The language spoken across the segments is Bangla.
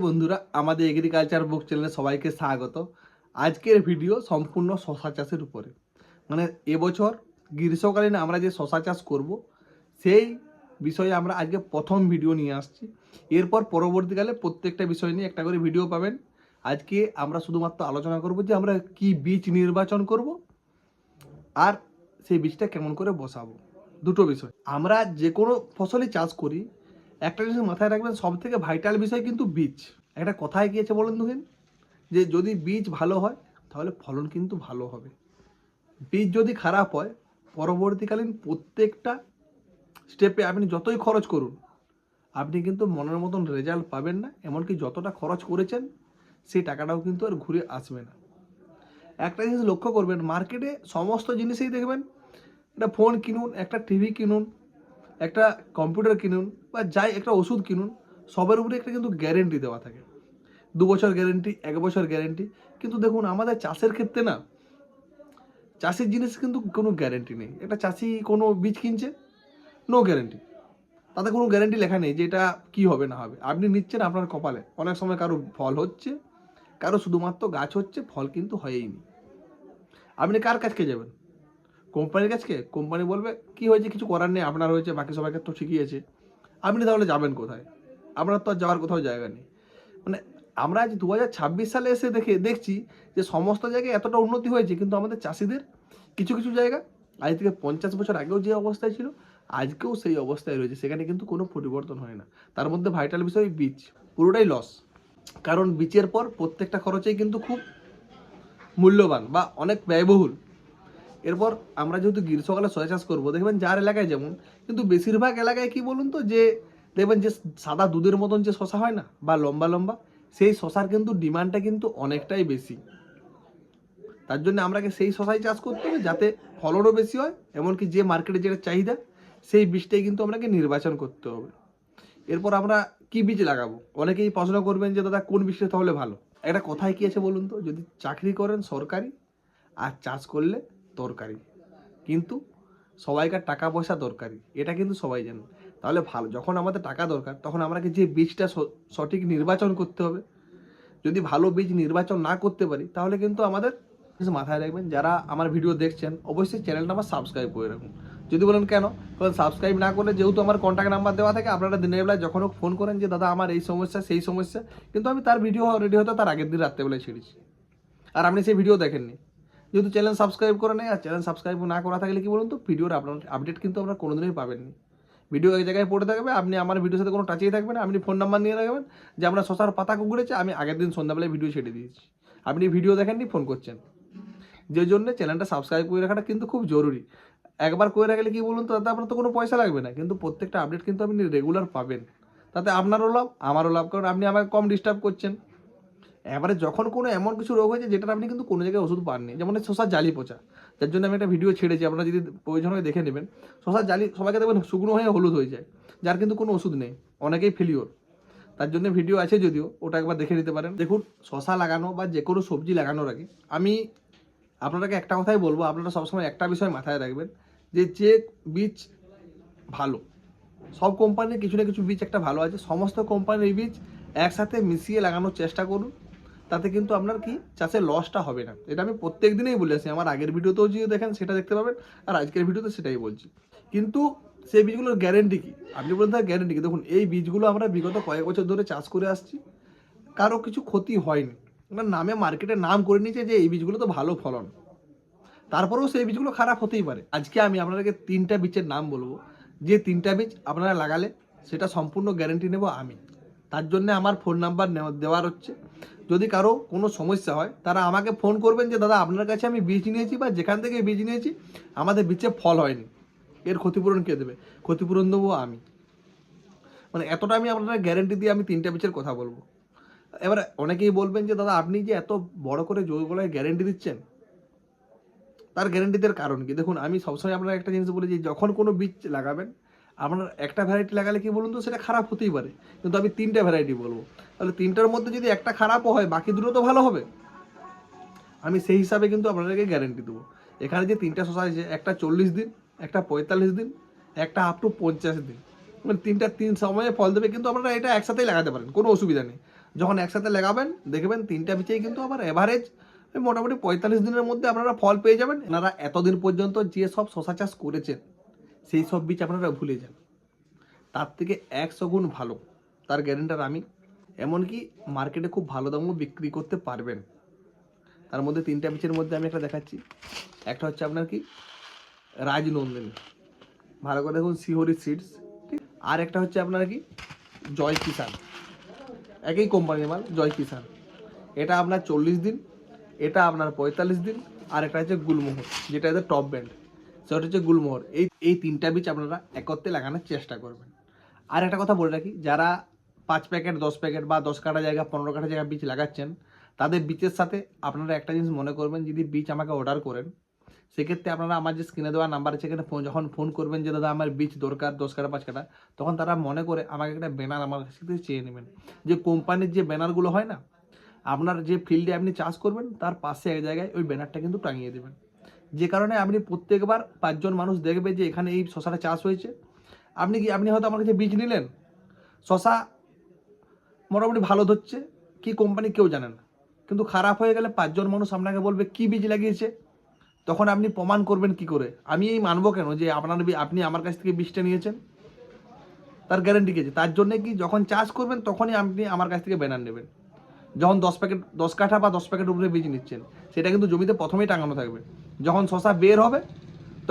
বন্ধুরা, আমাদের এগ্রিকালচার বুক চ্যানেলে সবাইকে স্বাগত। আজকের ভিডিও সম্পূর্ণ শশা চাষের উপরে। মানে এবছর গ্রীষ্মকালীন আমরা যে শশা চাষ করব সেই বিষয়ে আমরা আজকে প্রথম ভিডিও নিয়ে আসছি। এরপর পরবর্তীকালে প্রত্যেকটা বিষয় নিয়ে একটা করে ভিডিও পাবেন। আজকে আমরা শুধুমাত্র আলোচনা করব যে আমরা কি বীজ নির্বাচন করব আর সেই বীজটা কেমন করে বসাবো। দুটো বিষয়। আমরা যে কোনো ফসলই চাষ করি, একটা জিনিস মাথায় রাখবেন, সব থেকে ভাইটাল বিষয় কিন্তু বীজ। একটা কথায় গিয়েছে বলেন দেখেন, যে যদি বীজ ভালো হয় তাহলে ফলন কিন্তু ভালো হবে। বীজ যদি খারাপ হয়, পরবর্তীকালীন প্রত্যেকটা স্টেপে আপনি যতই খরচ করুন, আপনি কিন্তু মনের মতন রেজাল্ট পাবেন না। এমনকি যতটা খরচ করেছেন সেই টাকাটাও কিন্তু আর ঘুরে আসবে না। একটা জিনিস লক্ষ্য করবেন, মার্কেটে সমস্ত জিনিসই দেখবেন, একটা ফোন কিনুন, একটা টিভি কিনুন, একটা কম্পিউটার কিনুন, বা যাই একটা ওষুধ কিনুন, সবের উপরে একটা কিন্তু গ্যারেন্টি দেওয়া থাকে। 2 বছর গ্যারেন্টি, 1 বছর গ্যারেন্টি। কিন্তু দেখুন আমাদের চাষের ক্ষেত্রে না, চাষের জিনিস কিন্তু কোনো গ্যারেন্টি নেই। একটা চাষি কোনো বীজ কিনছে, নো গ্যারেন্টি। তাতে কোনো গ্যারেন্টি লেখা নেই যে এটা কী হবে না হবে। আপনি নিচ্ছেন আপনার কপালে। অনেক সময় কারো ফল হচ্ছে, কারো শুধুমাত্র গাছ হচ্ছে, ফল কিন্তু হয়ই নি। আপনি কার কাছকে যাবেন? কোম্পানির কাছকে? কোম্পানি বলবে কি হয়েছে, কিছু করার নেই, আপনার হয়েছে, বাকি সবাইকে তো ঠিকই আছে। আপনি তাহলে যাবেন কোথায়? আপনার তো আর যাওয়ার কোথাও জায়গা নেই। মানে আমরা আজ 2026 সালে এসে দেখছি যে সমস্ত জায়গায় এতটা উন্নতি হয়েছে, কিন্তু আমাদের চাষিদের কিছু কিছু জায়গা আজ থেকে 50 বছর আগেও যে অবস্থায় ছিল, আজকেও সেই অবস্থায় রয়েছে। সেখানে কিন্তু কোনো পরিবর্তন হয় না। তার মধ্যে ভাইটাল বিষয় বীজ, পুরোটাই লস। কারণ বীজের পর প্রত্যেকটা খরচেই কিন্তু খুব মূল্যবান বা অনেক ব্যয়বহুল। এরপর আমরা যেহেতু গ্রীষ্মকালে শশা চাষ করবো, দেখবেন যার এলাকায় যেমন, কিন্তু বেশিরভাগ এলাকায় কি বলুন তো, যে দেখবেন যে সাদা দুধের মতন যে শশা হয় না, বা লম্বা লম্বা, সেই শশার কিন্তু ডিমান্ডটা কিন্তু অনেকটাই বেশি। তার জন্য আমরাকে সেই শশাই চাষ করতে হবে যাতে ফলনও বেশি হয়, এমনকি যে মার্কেটে যেটা চাহিদা সেই বীজটাই কিন্তু আপনাকে নির্বাচন করতে হবে। এরপর আমরা কি বীজ লাগাবো? অনেকেই প্রশ্ন করবেন যে দাদা কোন বীজটা তাহলে ভালো। একটা কথায় কি আছে বলুন তো, যদি চাকরি করেন সরকারি, আর চাষ করলে তরকারি। কিন্তু সবাইকার টাকা পয়সা দরকারি, এটা কিন্তু সবাই জানে। তাহলে ভালো, যখন আমাদের টাকা দরকার তখন আমাকে যে বীজটা সঠিক নির্বাচন করতে হবে। যদি ভালো বীজ নির্বাচন না করতে পারি তাহলে কিন্তু আমাদের মাথায় রাখবেন, যারা আমার ভিডিও দেখছেন অবশ্যই চ্যানেলটা আমার সাবস্ক্রাইব করে রাখুন। যদি বলেন কেন, কারণ সাবস্ক্রাইব না করলে যেহেতু আমার কন্ট্যাক্ট নাম্বার দেওয়া থাকে, আপনারা দিনের বেলায় যখন হোক ফোন করেন যে দাদা আমার এই সমস্যা সেই সমস্যা, কিন্তু আমি তার ভিডিও রেডি হতে তার আগের দিন রাত্রেবেলায় ছেড়েছি, আর আপনি সেই ভিডিও দেখেননি। যেহেতু চ্যানেল সাবস্ক্রাইব করে নেই, আর চ্যানেল সাবস্ক্রাইব না করা থাকলে কি বলুন তো, ভিডিওর আপডেট কিন্তু আপনারা কোনোদিনই পাবেননি। ভিডিও এক জায়গায় পড়ে থাকবে, আপনি আমার ভিডিওর সাথে কোনো টাচেই থাকবে না। আপনি ফোন নাম্বার নিয়ে রাখবেন যে আমরা শশার পাতা কুকুরেছে, আমি আগের দিন সন্ধ্যাবেলায় ভিডিও ছেড়ে দিয়েছি, আপনি ভিডিও দেখেননি, ফোন করছেন। যে জন্য চ্যানেলটা সাবস্ক্রাইব করে রাখাটা কিন্তু খুব জরুরি। একবার করে রাখলে কি বলুন তো, তাতে আপনার তো কোনো পয়সা লাগবে না, কিন্তু প্রত্যেকটা আপডেট কিন্তু আপনি রেগুলার পাবেন। তাতে আপনারও লাভ, আমারও লাভ, কারণ আপনি আমাকে কম ডিস্টার্ব করছেন। এবারে যখন কোনো এমন কিছু রোগ হয়েছে যেটার আপনি কিন্তু কোনো জায়গায় ওষুধ পাননি, যেমন শশার জালি পচা, যার জন্য আমি একটা ভিডিও ছেড়েছি, আপনারা যদি প্রয়োজন হয় দেখে নেবেন। শশার জালি সবাইকে দেখবেন শুকনো হয়ে হলুদ হয়ে যায়, যার কিন্তু কোনো ওষুধ নেই, অনেকেই ফেলিওর। তার জন্য ভিডিও আছে যদিও, ওটা একবার দেখে নিতে পারেন। দেখুন, শশা লাগানো বা যে কোনো সবজি লাগানোর আগে আমি আপনাদেরকে একটা কথাই বলবো, আপনারা সবসময় একটা বিষয় মাথায় রাখবেন, যে বীজ ভালো, সব কোম্পানির কিছু না কিছু বীজ একটা ভালো আছে, সমস্ত কোম্পানির বীজ একসাথে মিশিয়ে লাগানোর চেষ্টা করুন। তাতে কিন্তু আপনার কি চাষের লসটা হবে না। এটা আমি প্রত্যেক দিনেই বলে আসি, আমার আগের ভিডিওতেও যদি দেখেন সেটা দেখতে পাবেন, আর আজকের ভিডিওতে সেটাই বলছি। কিন্তু সেই বীজগুলোর গ্যারেন্টি কি? আপনি বলেন তার গ্যারেন্টি কি? দেখুন, এই বীজগুলো আমরা বিগত কয়েক বছর ধরে চাষ করে আসছি, কারো কিছু ক্ষতি হয়নি। ওনার নামে মার্কেটে নাম করে নিয়েছে যে এই বীজগুলো তো ভালো ফলন, তারপরেও সেই বীজগুলো খারাপ হতেই পারে। আজকে আমি আপনাদেরকে 3টা বীজের নাম বলবো, যে 3টা বীজ আপনারা লাগালে সেটা সম্পূর্ণ গ্যারেন্টি নেব আমি। তার জন্য আমার ফোন নাম্বার দেওয়ার হচ্ছে। যদি কারো কোনো সমস্যা হয় তারা আমাকে ফোন করবেন যে দাদা আপনার কাছে আমি বীজ নিয়েছি, বা যেখান থেকে বীজ নিয়েছি আমাদের বীজে ফল হয়নি, এর ক্ষতিপূরণ কে দেবে? ক্ষতিপূরণ দেবো আমি। মানে এতটা আমি আপনারা গ্যারেন্টি দিয়ে আমি 3টা বীজের কথা বলবো। এবার অনেকেই বলবেন যে দাদা আপনি যে এত বড় করে জোর গলায় গ্যারেন্টি দিচ্ছেন, তার গ্যারেন্টি দেওয়ার কারণ কি? দেখুন, আমি সবসময় আপনার একটা জিনিস বলি, যে যখন কোনো বীজ লাগাবেন, আপনার একটা ভ্যারাইটি লাগালে কি বলুন তো, সেটা খারাপ হতেই পারে, কিন্তু আমি 3টা ভ্যারাইটি বলবো। তাহলে 3টার মধ্যে যদি একটা খারাপও হয়, বাকি দুটো তো ভালো হবে। আমি সেই হিসাবে কিন্তু আপনাদেরকে গ্যারেন্টি দেবো। এখানে যে 3টা শশা আছে, একটা 40 দিন, একটা 45 দিন, একটা আপ টু 50 দিন, মানে 3 সময়ে ফল দেবে। কিন্তু আপনারা এটা একসাথেই লাগাতে পারেন, কোনো অসুবিধা নেই। যখন একসাথে লাগাবেন দেখবেন 3টা বীজেই কিন্তু আবার এভারেজ মোটামুটি 45 দিনের মধ্যে আপনারা ফল পেয়ে যাবেন। আপনারা এতদিন পর্যন্ত যে সব শশা চাষ করেছেন সেই সব বীজ আপনারা ভুলে যান, তার থেকে 100 গুণ ভালো, তার গ্যারেন্টার আমি। এমনকি মার্কেটে খুব ভালো দামও বিক্রি করতে পারবেন। তার মধ্যে 3টা বীজের মধ্যে আমি একটা দেখাচ্ছি। একটা হচ্ছে আপনার কি রাজনন্দিনী, ভালো করে দেখুন, শিহরি সিডস, ঠিক। আর একটা হচ্ছে আপনার কি জয় কিষান, একই কোম্পানির মাল, জয় কিষান। এটা আপনার 40 দিন, এটা আপনার 45 দিন, আর একটা হচ্ছে গুলমোহর, যেটা এদের টপ ব্যান্ড, সেটা হচ্ছে গুলমোহর। এই 3টা বীজ আপনারা একত্রে লাগানোর চেষ্টা করবেন। আর একটা কথা বলে রাখি, যারা 5 প্যাকেট 10 প্যাকেট বা 10 কাঠা জায়গা 15 কাঠা জায়গা বীজ লাগাচ্ছেন, তাদের বীজের সাথে আপনারা একটা জিনিস মনে করবেন, যদি বীজ আমাকে অর্ডার করেন সেক্ষেত্রে আপনারা আমার যে স্ক্রিনে দেওয়া নাম্বার আছে এখানে যখন ফোন করবেন যে দাদা আমার বীজ দরকার 10 কাঠা 5 কাঠা, তখন তারা মনে করে আমাকে একটা ব্যানার আমার কাছ থেকে চেয়ে নেবেন। যে কোম্পানির যে ব্যানারগুলো হয় না, আপনার যে ফিল্ডে আপনি চাষ করবেন তার পাশে এক জায়গায় ওই ব্যানারটা কিন্তু টাঙিয়ে দেবেন। যে কারণে আপনি প্রত্যেকবার 5 জন মানুষ দেখবে যে এখানে এই শশাটা চাষ হয়েছে। আপনি হয়তো আমার কাছে বীজ নিলেন, শশা মোটামুটি ভালো ধরছে, কি কোম্পানি কেউ জানেন না, কিন্তু খারাপ হয়ে গেলে 5 জন মানুষ আপনাকে বলবে কি বীজ লাগিয়েছে। তখন আপনি প্রমাণ করবেন কি করে? আমি এই মানবো কেন যে আপনি আমার কাছ থেকে বীজটা নিয়েছেন? তার গ্যারেন্টি কি আছে? তার জন্য কি যখন চাষ করবেন তখনই আপনি আমার কাছ থেকে ব্যানার নেবেন। যখন 10 প্যাকেট 10 কাঠা বা 10 প্যাকেট উপরে বীজ নিচ্ছেন, সেটা কিন্তু জমিতে প্রথমেই টাঙানো থাকবে। যখন শশা বের হবে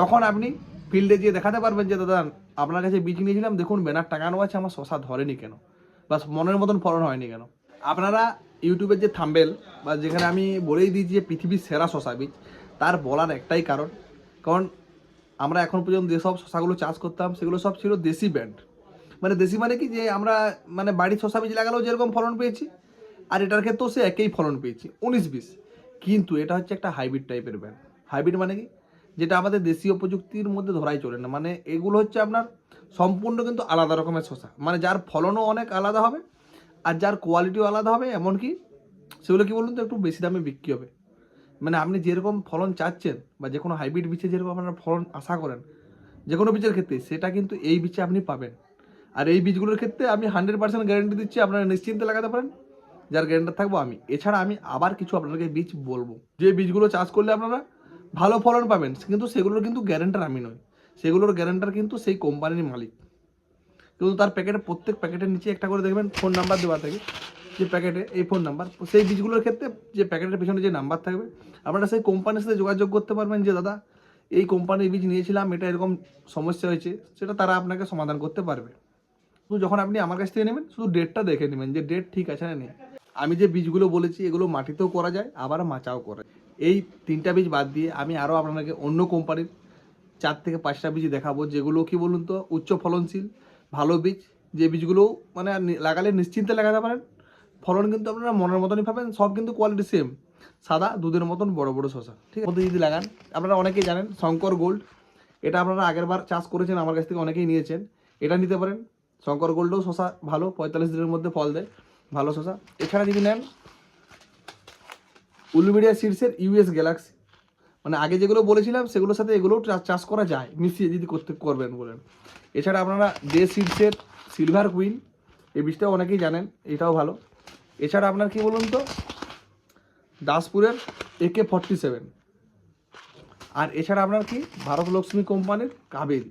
তখন আপনি ফিল্ডে গিয়ে দেখাতে পারবেন যে দাদা আপনার কাছে বীজ নিয়েছিলাম, দেখুন ব্যানার টাঙানো আছে, আমার শশা ধরেনি কেন, বা মনের মতন ফলন হয়নি কেন। আপনারা ইউটিউবের যে থাম্বেল বা যেখানে আমি বলেই দিয়েছি যে পৃথিবীর সেরা শশা বীজ, তার বলার একটাই কারণ আমরা এখন পর্যন্ত যেসব শশাগুলো চাষ করতাম সেগুলো সব ছিল দেশি ব্র্যান্ড। মানে দেশি মানে কি, যে আমরা মানে বাড়ির শশা বীজ লাগালেও যেরকম ফলন পেয়েছি, আর এটার ক্ষেত্রেও সে একই ফলন পেয়েছি 19-20। কিন্তু এটা হচ্ছে একটা হাইব্রিড টাইপের ব্র্যান্ড। হাইব্রিড মানে কি, যেটা আমাদের দেশীয় প্রযুক্তির মধ্যে ধরাই চলে না। মানে এগুলো হচ্ছে আপনার সম্পূর্ণ কিন্তু আলাদা রকমের শশা, মানে যার ফলনও অনেক আলাদা হবে আর যার কোয়ালিটিও আলাদা হবে। এমনকি সেগুলো কি বলুন তো, একটু বেশি দামে বিক্রি হবে। মানে আপনি যেরকম ফলন চাচ্ছেন বা যে কোনো হাইব্রিড বীজে যেরকম আপনারা ফলন আশা করেন যে কোনো বীজের ক্ষেত্রে, সেটা কিন্তু এই বীজে আপনি পাবেন। আর এই বীজগুলোর ক্ষেত্রে আমি 100% গ্যারেন্টি দিচ্ছি, আপনারা নিশ্চিন্তে লাগাতে পারেন, যার গ্যারেন্টার থাকবো আমি। এছাড়া আমি আবার কিছু আপনাদেরকে বীজ বলবো, যে বীজগুলো চাষ করলে আপনারা ভালো ফলন পাবেন, কিন্তু সেগুলোর কিন্তু গ্যারেন্টার আমি নই, সেগুলোর গ্যারেন্টার কিন্তু সেই কোম্পানির মালিক। কিন্তু তার প্যাকেটে, প্রত্যেক প্যাকেটের নিচে একটা করে দেখবেন ফোন নাম্বার দেওয়া থাকে, যে প্যাকেটে এই ফোন নাম্বার, সেই বীজগুলোর ক্ষেত্রে যে প্যাকেটের পেছনে যে নাম্বার থাকবে, আপনারা সেই কোম্পানির সাথে যোগাযোগ করতে পারবেন যে দাদা এই কোম্পানির বীজ নিয়েছিলাম, এটা এরকম সমস্যা হয়েছে, সেটা তারা আপনাকে সমাধান করতে পারবে। শুধু যখন আপনি আমার কাছ থেকে নেবেন শুধু ডেটটা দেখে নেবেন যে ডেট ঠিক আছে না নেই। আমি যে বীজগুলো বলেছি এগুলো মাটিতেও করা যায়, আবার মাচাও করা যায়। এই 3টা বীজ বাদ দিয়ে আমি আরও আপনাকে অন্য কোম্পানির 4 থেকে 5টা বীজ দেখাবো, যেগুলো কি বলুন তো উচ্চ ফলনশীল ভালো বীজ, যে বীজগুলো মানে লাগালে নিশ্চিন্তে লাগাতে পারেন। ফলন কিন্তু আপনারা মনের মতনই পাবেন, সব কিন্তু কোয়ালিটি সেম, সাদা দুধের মতন বড় বড় শশা, ঠিক আছে। যদি লাগান, আপনারা অনেকেই জানেন শঙ্কর গোল্ড, এটা আপনারা আগের বার চাষ করেছেন, আমার কাছ থেকে অনেকেই নিয়েছেন, এটা নিতে পারেন। শঙ্কর গোল্ডও শশা ভালো, 45 দিনের মধ্যে ফল দেয়, ভালো শশা। এছাড়া যদি নেন উলুবেড়িয়া সিডসের ইউএস গ্যালাক্সি, মানে আগে যেগুলো বলেছিলাম সেগুলোর সাথে এগুলোও চাষ করা যায় মিশিয়ে যদি করবেন বলেন। এছাড়া আপনারা ডে সিডসের সিলভার কুইন, এই বীজটাও অনেকেই জানেন, এটাও ভালো। এছাড়া আপনার কি বলুন তো দাসপুরের AK-47, আর এছাড়া আপনার কি ভারত লক্ষ্মী কোম্পানির কাবেরী।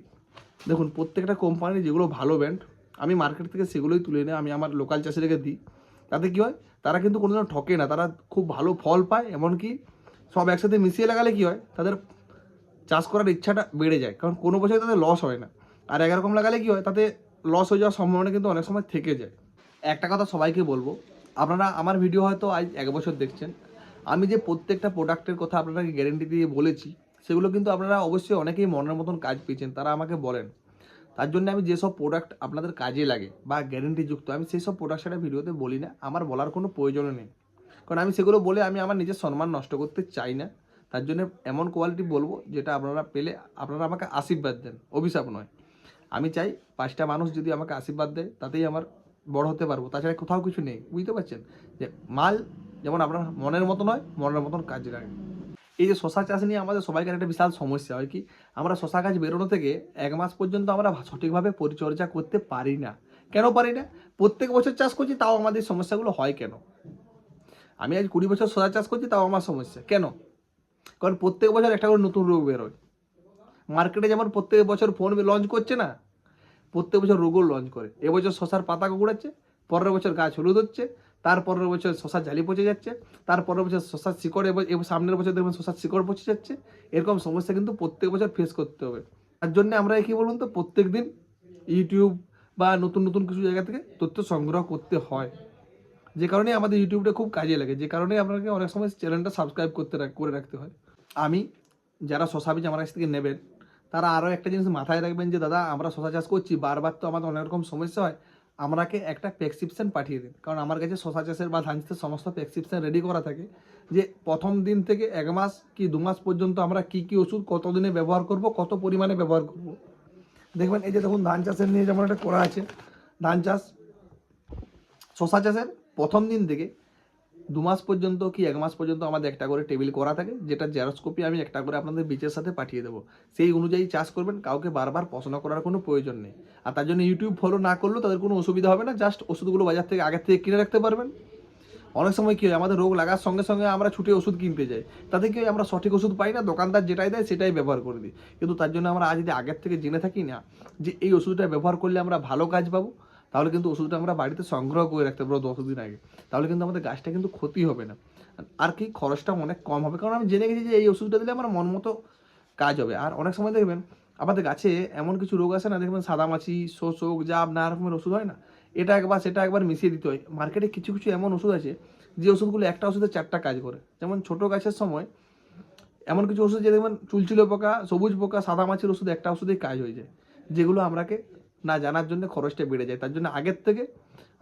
দেখুন প্রত্যেকটা কোম্পানির যেগুলো ভালো ব্র্যান্ড, আমি মার্কেট থেকে সেগুলোই তুলে এনে আমি আমার লোকাল চাষিদেরকে দিই। তাতে কী হয়, তারা কিন্তু কোনোদিনও ঠকে না, তারা খুব ভালো ফল পায়। এমনকি সব একসাথে মিশিয়ে লাগালে কী হয়, তাদের চাষ করার ইচ্ছাটা বেড়ে যায়, কারণ কোনো বছর তাদের লস হয় না। আর একরকম লাগালে কী হয়, তাতে লস হয়ে যাওয়ার সম্ভাবনা কিন্তু অনেক সময় থেকে যায়। একটা কথা সবাইকে বলবো, আপনারা আমার ভিডিও হয়তো আজ 1 বছর দেখছেন, আমি যে প্রত্যেকটা প্রোডাক্টের কথা আপনাদেরকে গ্যারেন্টি দিয়ে বলেছি, সেগুলো কিন্তু আপনারা অবশ্যই অনেকেই মনের মতন কাজ পেয়েছেন, তারা আমাকে বলেন। তার জন্য আমি যেসব প্রোডাক্ট আপনাদের কাজে লাগে বা গ্যারেন্টিযুক্ত, আমি সেই সব প্রোডাক্ট সেটা ভিডিওতে বলি না, আমার বলার কোনো প্রয়োজনও নেই। কারণ আমি সেগুলো বলে আমি আমার নিজের সম্মান নষ্ট করতে চাই না। তার জন্য এমন কোয়ালিটি বলবো যেটা আপনারা পেলে আপনারা আমাকে আশীর্বাদ দেন, অভিশাপ নয়। আমি চাই 5টা মানুষ যদি আমাকে আশীর্বাদ দেয় তাতেই আমার বড় হতে পারবো, তাছাড়া কোথাও কিছু নেই। বুঝতে পারছেন যে মাল যেমন আপনার মনের মতো নয়, মনের মতন কাজে লাগে। এই যে শশা চাষ নিয়ে আমাদের সবাইকার একটা বিশাল সমস্যা হয় কি, আমরা শশা গাছ বেরোনো থেকে 1 মাস পর্যন্ত আমরা সঠিকভাবে পরিচর্যা করতে পারি না। কেন পারি না? প্রত্যেক বছর চাষ করছি, তাও আমাদের সমস্যাগুলো হয় কেন? আমি আজ 20 বছর শশা চাষ করছি, তাও আমার সমস্যা কেন? কারণ প্রত্যেক বছর একটা করে নতুন রোগ বেরোয়। মার্কেটে যেমন প্রত্যেক বছর ফোন লঞ্চ করছে না, প্রত্যেক বছর রোগও লঞ্চ করে। এবছর শশার পাতা কুকুড়াচ্ছে, পরের বছর গাছ হলুদ হচ্ছে, তার পরের বছর শশার জালি পচে যাচ্ছে, তার পরের বছর শশার শিকড়, এবং সামনের বছর দেখবেন শশার শিকড় পচে যাচ্ছে। এরকম সমস্যা কিন্তু প্রত্যেক বছর ফেস করতে হবে। তার জন্য আমরা কি বলুন তো, প্রত্যেক দিন ইউটিউব বা নতুন নতুন কিছু জায়গা থেকে তথ্য সংগ্রহ করতে হয়, যে কারণে আমাদের ইউটিউবটা খুব কাজে লাগে, যে কারণে আপনাকে অনেক সময় চ্যানেলটা সাবস্ক্রাইব করে রাখতে হয়। আমি, যারা শশা বীজ আমার কাছ থেকে নেবেন, তারা আরও একটা জিনিস মাথায় রাখবেন যে দাদা আমরা শশা চাষ করছি, বারবার তো আমাদের অনেক রকম সমস্যা হয়, আমাকে একটা প্রেসক্রিপশন পাঠিয়ে দিন। কারণ আমার কাছে শশা চাষের বা ধান চাষের সমস্ত প্রেসক্রিপশন রেডি করা থাকে, যে প্রথম দিন থেকে 1 মাস কি 2 মাস পর্যন্ত আমরা কি কি ওষুধ কত দিনে ব্যবহার করব, কত পরিমাণে ব্যবহার করব। দেখবেন এই যে দেখুন ধান চাষের নিয়ে যেমন একটা করা আছে, ধান চাষ শশা চাষের প্রথম দিন থেকে 2 মাস পর্যন্ত কি 1 মাস পর্যন্ত আমাদের একটা করে টেবিল করা থাকে, যেটা জেরক্স কপি আমি একটা করে আপনাদের বীজের সাথে পাঠিয়ে দেবো। সেই অনুযায়ী চাষ করবেন, কাউকে বারবার প্রশ্ন করার কোনো প্রয়োজন নেই। আর তার জন্য ইউটিউব ফলো না করলেও তাদের কোনো অসুবিধা হবে না, জাস্ট ওষুধগুলো বাজার থেকে আগের থেকে কিনে রাখতে পারবেন। অনেক সময় কী হয়, আমাদের রোগ লাগার সঙ্গে সঙ্গে আমরা ছুটে ওষুধ কিনতে যাই, তাতে কি হয় আমরা সঠিক ওষুধ পাই না, দোকানদার যেটাই দেয় সেটাই ব্যবহার করে দিই। কিন্তু তার জন্য আমরা যদি আগের থেকে জেনে থাকি না যে এই ওষুধটা ব্যবহার করলে আমরা ভালো কাজ পাবো, তাহলে কিন্তু ওষুধটা আমরা বাড়িতে সংগ্রহ করে রাখতে পারবো 10 দিন আগে, তাহলে কিন্তু আমাদের গাছটা কিন্তু ক্ষতি হবে না, আর কি খরচটা অনেক কম হবে। কারণ আমি জেনে গেছি যে এই ওষুধটা দিলে আমার মন মতো কাজ হবে। আর অনেক সময় দেখবেন আমাদের গাছে এমন কিছু রোগ আসে না, দেখবেন সাদামাছি, শোষক, জাব, নানা রকমের ওষুধ হয় না, এটা একবার সেটা একবার মিশিয়ে দিতে হয়। মার্কেটে কিছু কিছু এমন ওষুধ আছে যে ওষুধগুলো একটা ওষুধে 4টা কাজ করে। যেমন ছোটো গাছের সময় এমন কিছু ওষুধ যে দেখবেন চুলচুলো পোকা, সবুজ পোকা, সাদা মাছির ওষুধ একটা ওষুধেই কাজ হয়ে যায়, যেগুলো আমরাকে না জানার জন্য খরচটা বেড়ে যায়। তার জন্য আগের থেকে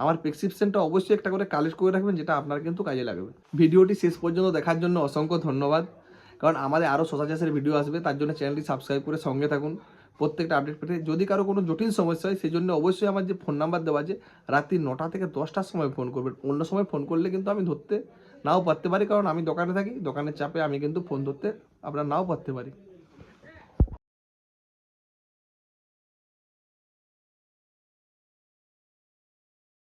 আমার প্রেসক্রিপশনটা অবশ্যই একটা করে কালেক্ট করে রাখবেন, যেটা আপনার কিন্তু কাজে লাগবে। ভিডিওটি শেষ পর্যন্ত দেখার জন্য অসংখ্য ধন্যবাদ। কারণ আমাদের আরও শশা চাষের ভিডিও আসবে, তার জন্য চ্যানেলটি সাবস্ক্রাইব করে সঙ্গে থাকুন প্রত্যেকটা আপডেট পেতে। যদি কারো কোনো জটিল সমস্যা হয়, সেই জন্য অবশ্যই আমার যে ফোন নাম্বার দেওয়া আছে, রাত্রি 9টা থেকে 10টার সময় ফোন করবেন। অন্য সময় ফোন করলে কিন্তু আমি ধরতে নাও পারতে পারি, কারণ আমি দোকানে থাকি, দোকানের চাপে আমি কিন্তু ফোন ধরতে আপনার নাও পারতে পারি।